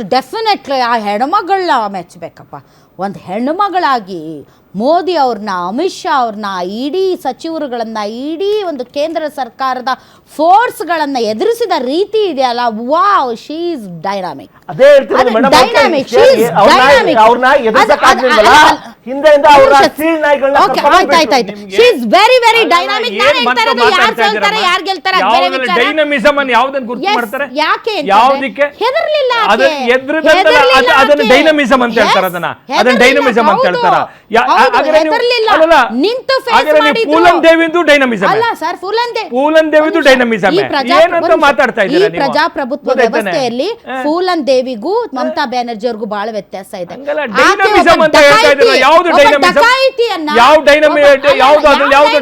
But definitely ಆ ಹೆಣ್ಮಗಳನ್ನ ಮೆಚ್ಚಬೇಕಪ್ಪ. ಒಂದು ಹೆಣ್ಣುಮಗಳಾಗಿ ಮೋದಿ ಅವ್ರನ್ನ, ಅಮಿತ್ ಶಾ ಅವ್ರನ್ನ, ಇಡೀ ಸಚಿವರುಗಳನ್ನು, ಇಡೀ ಒಂದು ಕೇಂದ್ರ ಸರ್ಕಾರದ ಫೋರ್ಸ್ಗಳನ್ನು ಎದುರಿಸಿದ ರೀತಿ ಇದೆಯಲ್ಲ, ವಾವ್, ಶಿ ಈಸ್ ಡೈನಾಮಿಕ್. ಅದೇ ಹೇಳ್ತಿರೋದು ಮೇಡಮ್, ಡೈನಾಮಿಕ್ ಅವ್ರನ್ನ ಎದುರಿಸಕ್ಕಾಗ್ಲಿಲ್ವಲ್ಲ, ಹಿಂದೆಯಿಂದ ಅವರ ಸೀಳ್ ನಾಯಿಗಳನ್ನ ಕರ್ಕೊಂಡು ಆಯ್ತಾಯ್ತು. She is very very dynamic. ನಾನು ಹೇಳ್ತಾ ಇರೋದು ಯಾರು ಸೋಲ್ತಾರೆ ಯಾರು ಗೆಲ್ತಾರೆ ಅದು ಬೇರೆ ವಿಚಾರ. ಡೈನಮಿಸಮ್ ಅನ್ನು ಯಾವುದನ್ನು ಗುರುತು ಮಾಡ್ತಾರೆ? ಯಾಕೆ ಯಾವುದಕ್ಕೆ ಹೆದರ್ಲಿಲ್ಲ? ಅದನ್ನ ಡೈನಮಿಸಮ್ ಅಂತ ಹೇಳ್ತಾರೆ. ಅದನ್ನ ಡೈನಮಿಸಮ್ ಅಂತ ಹೇಳ್ತಾರ. ನಿಂತು ಫೇಸ್ ಮಾಡಿದ್ರು. ಪೂಲನ್ ದೇವಿದು ಡೈನಮಿಸಮ್ ಅಲ್ಲ ಸರ್, ಪೂಲನ್ ದೇವಿದು ಡೈನಮಿಸಮ್ ಏನಂತ ಮಾತಾಡ್ತಾ ಇದ್ದೀರಾ ನೀವು? ಪ್ರಜಾಪ್ರಭುತ್ವ ವ್ಯವಸ್ಥೆಯಲ್ಲಿ ಫೂಲನ್ ದೇವಿಗೂ ಮಮತಾ ಬ್ಯಾನರ್ಜಿ ಅವ್ರಿಗೂ ಬಹಳ ವ್ಯತ್ಯಾಸ ಇದೆ. ಡೈನಮಿಸಮ್ ಅಂತ ಹೇಳ್ತಾ ಇದ್ದೀರಾ? ಯಾವುದು ಡೈನಮಿಸಮ್? ಯಾವ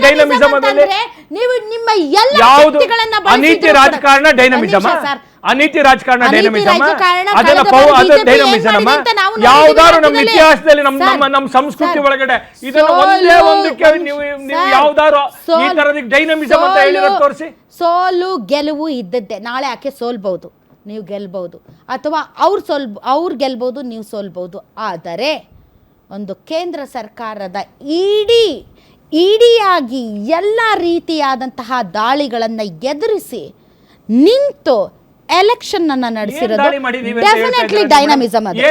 ಡೈನಮಿಸಮ್ ಅಂದ್ರೆ ನೀವು ನಿಮ್ಮ ಎಲ್ಲ ಶಕ್ತಿಗಳನ್ನ ಅನೀತಿ ರಾಜಕಾರಣ ಡೈನಮಿಸಮ್, ಅನೀತಿ ರಾಜಕಾರಣ ಡೈನಮಿಸಮ್, ಅದನ್ನ ಡೈನಮಿಸಮ್. ಯಾವ್ದಾದ್ರು ನಮ್ಮ ಇತಿಹಾಸದಲ್ಲಿ ನಮ್ಮ ಸಂಸ್ಕೃತಿ ಒಳಗಡೆ ಇದನ್ನ ಒಂದೇ ಒಂದಕ್ಕೆ ನೀವು ಯಾವ್ದಾದ್ರು ಈ ತರದ ಡೈನಮಿಸಮ್ ಅಂತ ಹೇಳಿರೋ ತೋರಿಸಿ. ಸೋಲು ಗೆಲುವು ಇದ್ದದ್ದೇ. ನಾಳೆ ಆಕೆ ಸೋಲ್ಬಹುದು, ನೀವು ಗೆಲ್ಬಹುದು, ಅಥವಾ ಅವ್ರು ಗೆಲ್ಬಹುದು, ನೀವು ಸೋಲ್ಬಹುದು. ಆದರೆ ಒಂದು ಕೇಂದ್ರ ಸರ್ಕಾರದ ಇಡಿಯಾಗಿ ಎಲ್ಲ ರೀತಿಯಾದಂತಹ ದಾಳಿಗಳನ್ನು ಎದುರಿಸಿ ನಿಂತು ಎಲೆಕ್ಷನ್ ಅನ್ನ ನಡೆಸಿರೋದು ಡೆಫಿನೆಟ್ಲಿ ಡೈನಮಿಸಮ್ ಅದು.